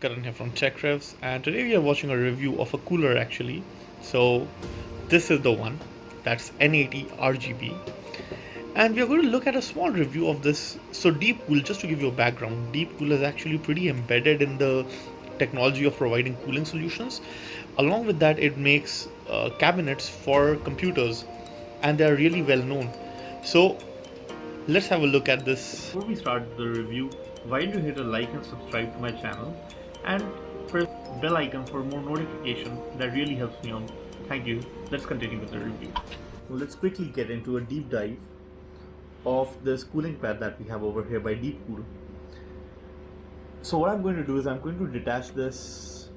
Karan here from Tech Revs, and today we are watching a review of a cooler actually. So this is the one, that's N80 RGB, and we are going to look at a small review of this. So Deepcool, just to give you a background, Deepcool is actually pretty embedded in the technology of providing cooling solutions. Along with that, it makes cabinets for computers, and they are really well known. So let's have a look at this. Before we start the review, why don't you hit a like and subscribe to my channel and press bell icon for more notification. That really helps me out. Thank you. Let's continue with the review. Let's quickly get into a deep dive of this cooling pad that we have over here by Deepcool. So what I'm going to do is I'm going to detach this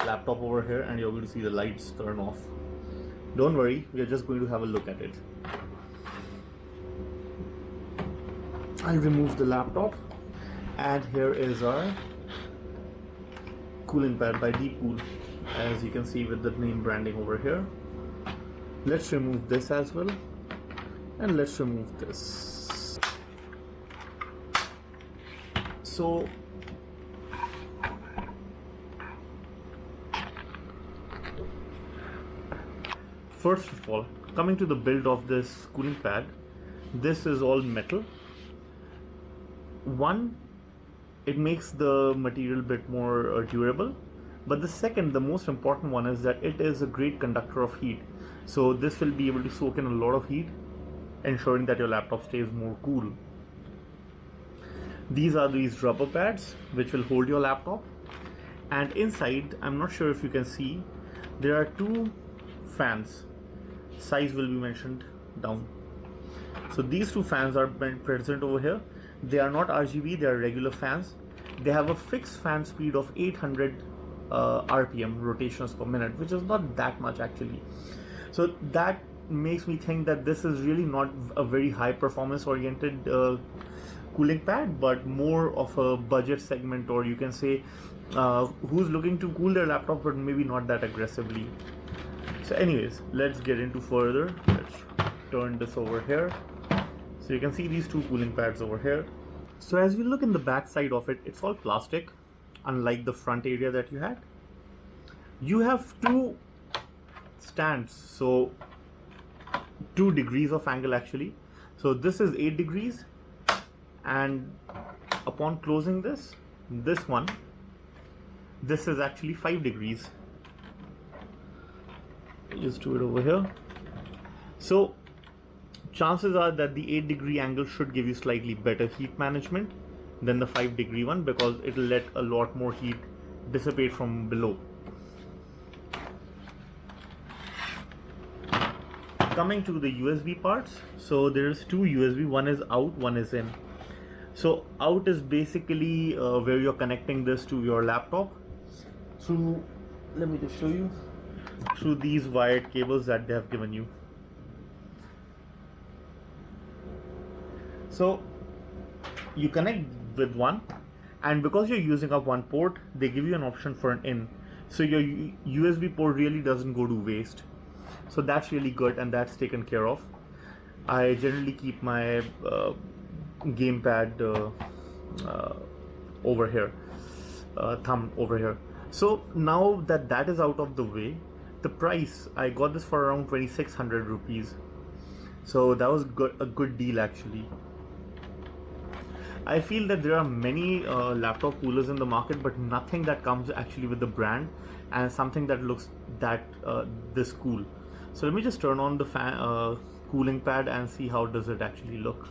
laptop over here, and you're going to see the lights turn off. Don't worry, we are just going to have a look at it. I'll remove the laptop, and here is our cooling pad by Deepcool, as you can see with the name branding over here. Let's remove this as well, and let's remove this. So first of all, coming to the build of this cooling pad, this is all metal. One, it makes the material a bit more durable, but the second, the most important one, is that it is a great conductor of heat. So this will be able to soak in a lot of heat, ensuring that your laptop stays more cool. These are these rubber pads which will hold your laptop, and inside, I'm not sure if you can see, there are two fans. Size will be mentioned down. So these two fans are present over here. They are not RGB, they are regular fans. They have a fixed fan speed of 800 RPM, rotations per minute, which is not that much actually. So that makes me think that this is really not a very high performance oriented cooling pad, but more of a budget segment, or you can say who's looking to cool their laptop but maybe not that aggressively. So anyways, let's get into further. Let's turn this over here. So you can see these two cooling pads over here. So as we look in the back side of it, it's all plastic, unlike the front area that you had. You have two stands, so 2 degrees of angle actually. So this is 8 degrees, and upon closing this one, this is actually 5 degrees. Just do it over here. So chances are that the 8-degree angle should give you slightly better heat management than the 5-degree one, because it will let a lot more heat dissipate from below. Coming to the USB parts, so there's two USB, one is out, one is in. So out is basically where you're connecting this to your laptop through, let me just show you, through these wired cables that they have given you. So you connect with one, and because you're using up one port, they give you an option for an in. So your USB port really doesn't go to waste. So that's really good, and that's taken care of. I generally keep my gamepad over here, thumb over here. So now that that is out of the way, the price, I got this for around 2600 rupees. So that was a good deal actually. I feel that there are many laptop coolers in the market, but nothing that comes actually with the brand and something that looks that this cool. So let me just turn on the fan, cooling pad, and see how does it actually look.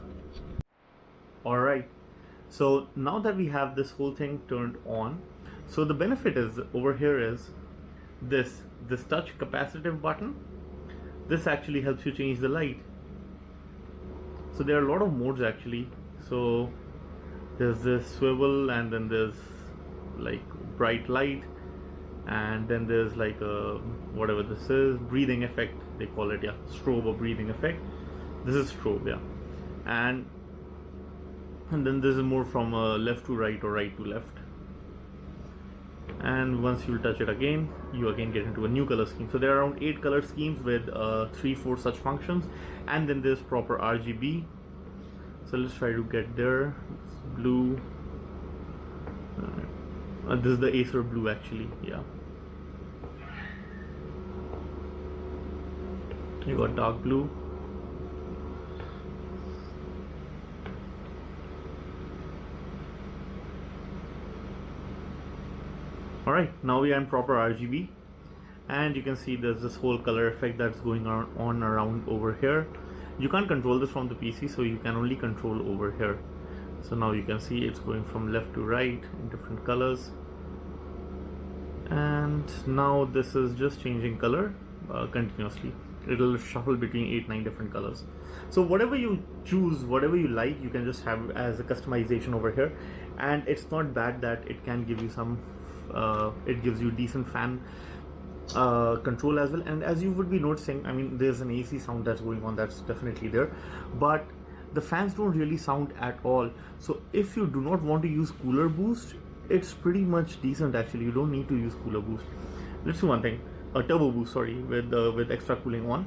Alright, so now that we have this whole thing turned on, so the benefit is over here is this touch capacitive button. This actually helps you change the light. So there are a lot of modes actually. So there's this swivel, and then there's like bright light, and then there's like a whatever this is, breathing effect they call it, yeah, strobe or breathing effect. This is strobe, yeah, and then this is more from left to right or right to left. And once you touch it again, you again get into a new color scheme. So there are around 8 color schemes with 3-4 such functions, and then there's proper RGB. So let's try to get there. It's blue, This is the Acer blue actually, yeah. You got dark blue. Alright, now we are in proper RGB, and you can see there's this whole color effect that's going on around over here. You can't control this from the PC, so you can only control over here. So now you can see it's going from left to right in different colors, and now this is just changing color continuously. It'll shuffle between 8-9 different colors. So whatever you choose, whatever you like, you can just have as a customization over here. And it's not bad that it can give you some it gives you decent fan control as well. And as you would be noticing, I mean, there's an AC sound that's going on, that's definitely there, but the fans don't really sound at all. So if you do not want to use cooler boost, it's pretty much decent actually. You don't need to use cooler boost. Let's do one thing, a turbo boost, sorry, with extra cooling on.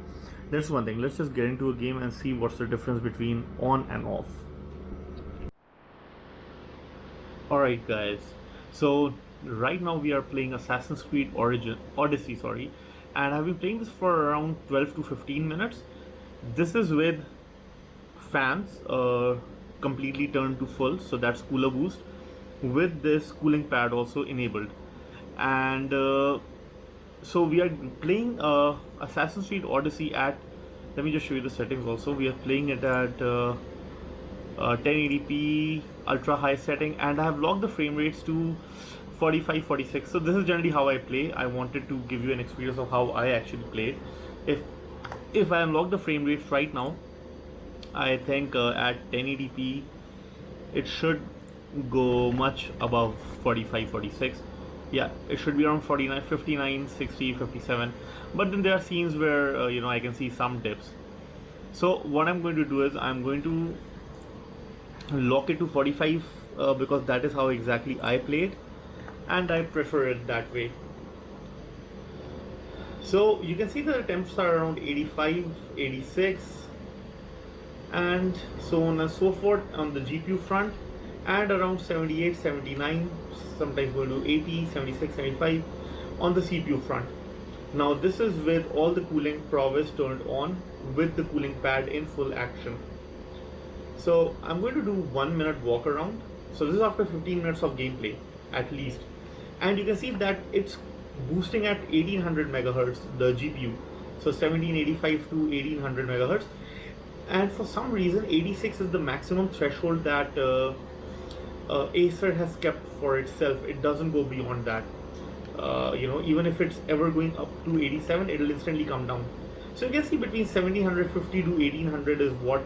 Let's do one thing, let's just get into a game and see what's the difference between on and off. Alright guys, so right now we are playing Assassin's Creed Odyssey, sorry, and I've been playing this for around 12 to 15 minutes. This is with fans completely turned to full, so that's cooler boost, with this cooling pad also enabled. And so we are playing Assassin's Creed Odyssey at, let me just show you the settings also. We are playing it at 1080p ultra high setting, and I have locked the frame rates to 45-46. So this is generally how I play. I wanted to give you an experience of how I actually play. If I unlock the frame rates right now, I think at 1080p it should go much above 45-46. Yeah, it should be around 49, 59, 60, 57. But then there are scenes where you know, I can see some dips. So what I'm going to do is I'm going to lock it to 45 because that is how exactly I play it, and I prefer it that way. So you can see that the temps are around 85, 86, and so on and so forth on the GPU front, and around 78, 79, sometimes going to 80, 76, 75 on the CPU front. Now this is with all the cooling prowess turned on, with the cooling pad in full action. So I'm going to do 1 minute walk around. So this is after 15 minutes of gameplay at least, and you can see that it's boosting at 1800 megahertz, the GPU, so 1785 to 1800 megahertz, and for some reason 86 is the maximum threshold that Acer has kept for itself. It doesn't go beyond that. You know, even if it's ever going up to 87, it'll instantly come down. So you can see between 1750 to 1800 is what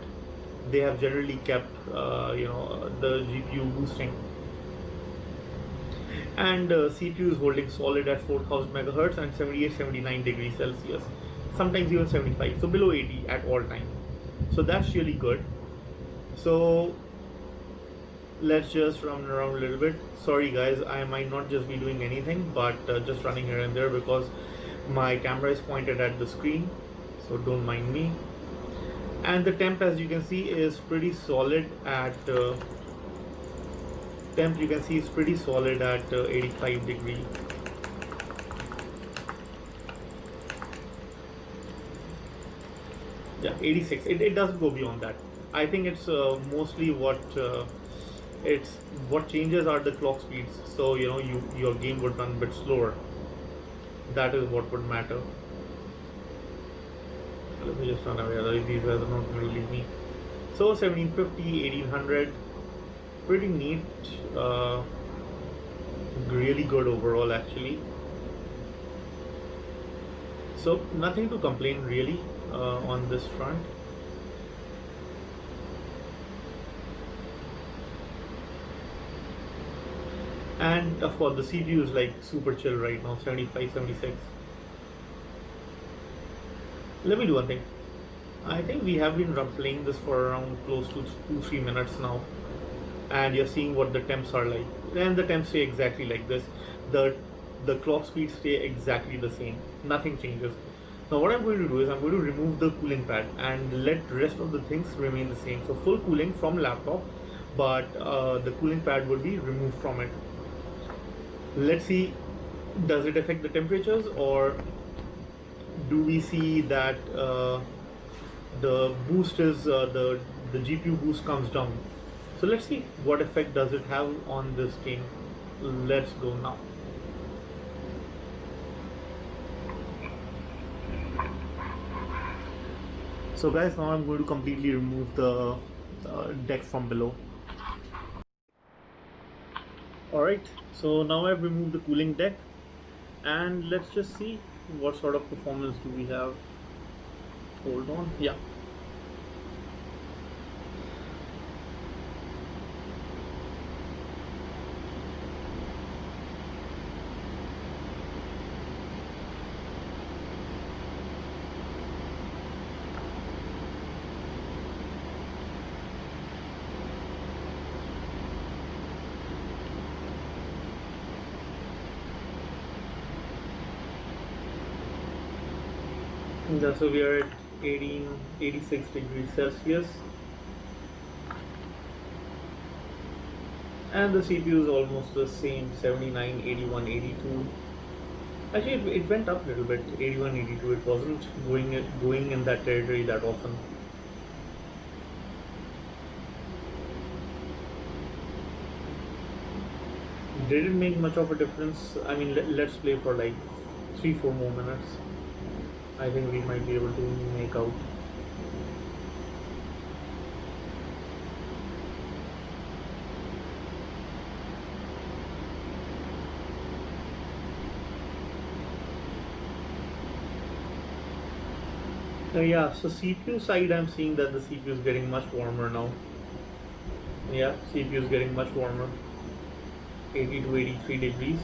they have generally kept you know, the GPU boosting. And CPU is holding solid at 4000 megahertz and 78-79 degrees Celsius, sometimes even 75, so below 80 at all time. So that's really good. So let's just run around a little bit. Sorry guys, I might not just be doing anything, but just running here and there because my camera is pointed at the screen, so don't mind me. And the temp, as you can see, is pretty solid at temp you can see is pretty solid at 85 degree. Yeah, 86. It doesn't go beyond that. I think it's mostly what changes are the clock speeds. So you know, your game would run a bit slower. That is what would matter. Let me just run away, otherwise these guys are not going to leave me. So 1750, 1800, pretty neat, really good overall actually. So nothing to complain really on this front. And of course the CPU is like super chill right now, 75, 76. Let me do one thing. I think we have been playing this for around close to 2-3 minutes now, and you're seeing what the temps are like, and the temps stay exactly like this. The clock speeds stay exactly the same, nothing changes. Now what I'm going to do is I'm going to remove the cooling pad and let the rest of the things remain the same. So full cooling from laptop, but the cooling pad will be removed from it. Let's see, does it affect the temperatures, or do we see that the boost is the GPU boost comes down? So let's see what effect does it have on this game. Let's go now. So guys, now I'm going to completely remove the deck from below. Alright, so now I've removed the cooling deck, and let's just see what sort of performance do we have. Hold on, yeah. Yeah, so we are at 86 degrees Celsius, and the CPU is almost the same, 79, 81, 82. Actually, it went up a little bit, 81, 82. It wasn't going in that territory that often. Did it make much of a difference? I mean, let's play for like 3-4 more minutes. I think we might be able to make out. Yeah, so CPU side, I'm seeing that the CPU is getting much warmer now. Yeah, CPU is getting much warmer. 80 to 83 degrees.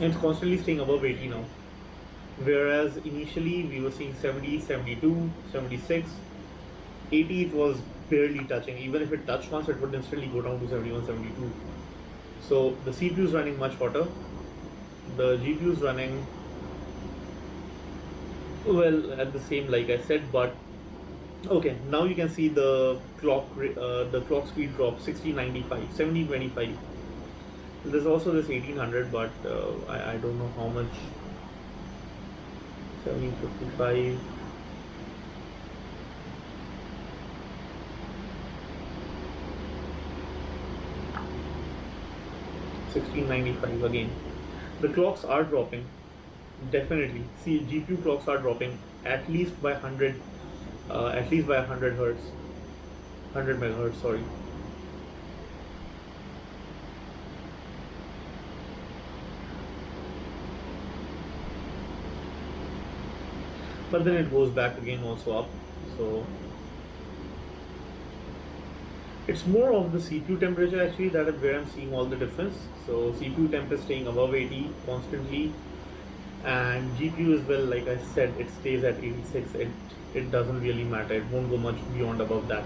And it's constantly staying above 80 now. Whereas initially we were seeing 70, 72, 76, 80 it was barely touching. Even if it touched once, it would instantly go down to 71, 72. So the CPU is running much hotter. The GPU is running well at the same, like I said, but okay, now you can see the clock speed drop 1695, 1725. There's also this 1800, but I don't know how much. 1755. $16.95 again. The clocks are dropping, definitely. See, GPU clocks are dropping at least by 100, at least by 100 hertz, 100 megahertz. Sorry. But then it goes back again also up. So it's more of the CPU temperature actually that is where I'm seeing all the difference. So CPU temp is staying above 80 constantly, and GPU as well, like I said, it stays at 86. It doesn't really matter. It won't go much beyond above that.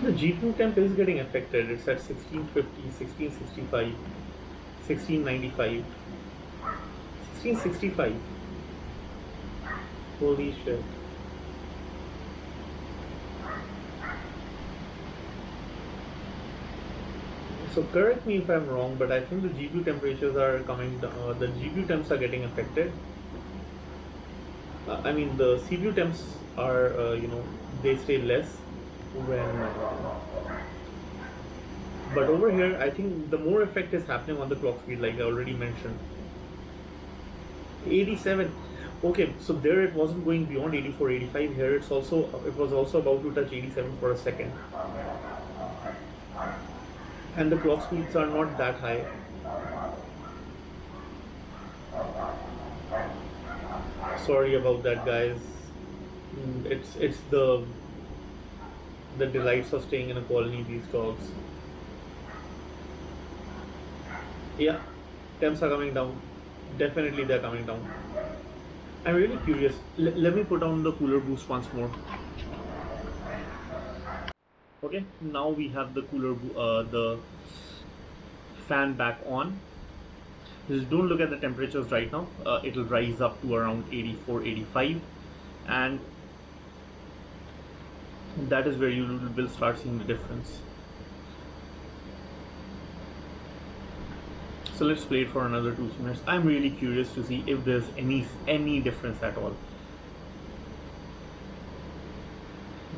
The GPU temp is getting affected. It's at 1650, 1665, 1695, 1665. Holy shit. So correct me if I'm wrong, but I think the GPU temperatures are coming down. The GPU temps are getting affected. I mean, the CPU temps are, they stay less when. But over here, I think the more effect is happening on the clock speed, like I already mentioned. 87. Okay, so there it wasn't going beyond 84, 85. Here it was also about to touch 87 for a second. And the clock speeds are not that high. Sorry about that, guys. It's the delights of staying in a colony, these dogs. Yeah, temps are coming down. Definitely they're coming down. I'm really curious. Let me put on the cooler boost once more. Okay, now we have the the fan back on. Just don't look at the temperatures right now. It'll rise up to around 84, 85, and that is where you will start seeing the difference. So let's play it for another 2-3 minutes. I'm really curious to see if there's any difference at all.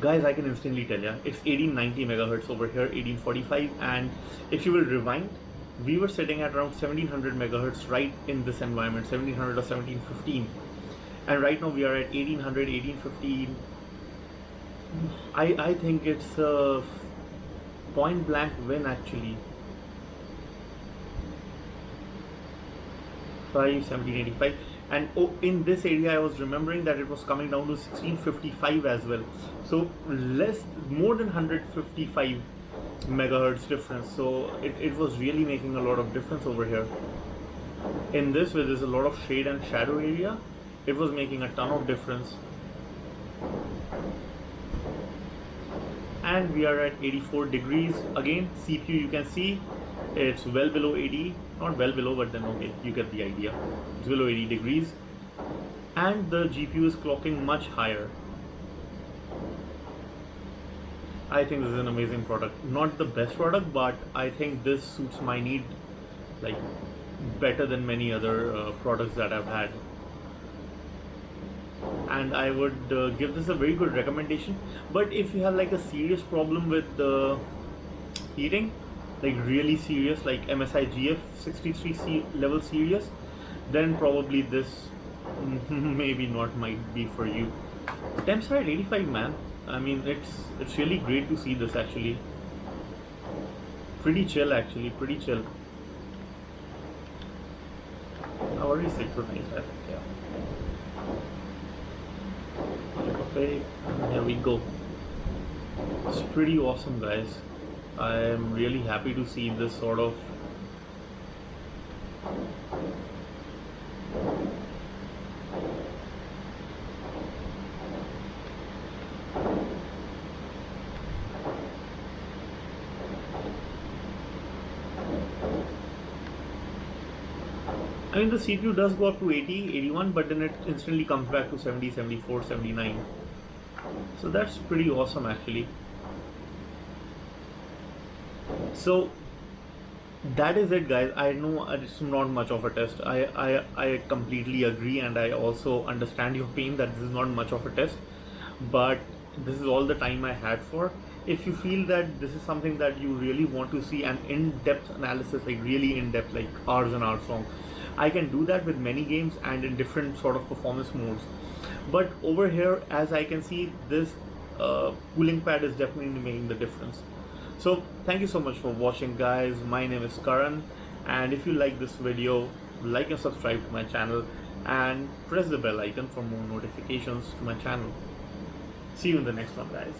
Guys, I can instantly tell you, it's 1890 megahertz over here, 1845, and if you will rewind, we were sitting at around 1700 megahertz right in this environment, 1700 or 1715, and right now we are at 1800, 1815. I think it's a point blank win actually. 1785, and in this area I was remembering that it was coming down to 1655 as well, so more than 155 megahertz difference. So it was really making a lot of difference over here. In this, where there's a lot of shade and shadow area, it was making a ton of difference. And we are at 84 degrees again. CPU, you can see it's well below 80, not well below, but then okay, you get the idea. It's below 80 degrees, and the GPU is clocking much higher. I think this is an amazing product. Not the best product, but I think this suits my need like better than many other products that I've had. And I would give this a very good recommendation. But if you have like a serious problem with the heating, like really serious, like MSI GF 63C level serious, then probably this maybe not might be for you. Temps are at 85, man. I mean, it's really great to see this actually. Pretty chill actually, pretty chill. I already synchronized, I think, yeah. Okay, here we go. It's pretty awesome, guys. I am really happy to see this sort of I mean, the CPU does go up to 80, 81, but then it instantly comes back to 70, 74, 79. So that's pretty awesome actually. So that is it, guys. I know it's not much of a test. I completely agree, and I also understand your pain that this is not much of a test, but this is all the time I had for. If you feel that this is something that you really want to see an in-depth analysis, like really in-depth, like hours and hours long, I can do that with many games and in different sort of performance modes. But over here, as I can see, this cooling pad is definitely making the difference. So thank you so much for watching, guys. My name is Karan, and if you like this video, like and subscribe to my channel and press the bell icon for more notifications to my channel. See you in the next one, guys.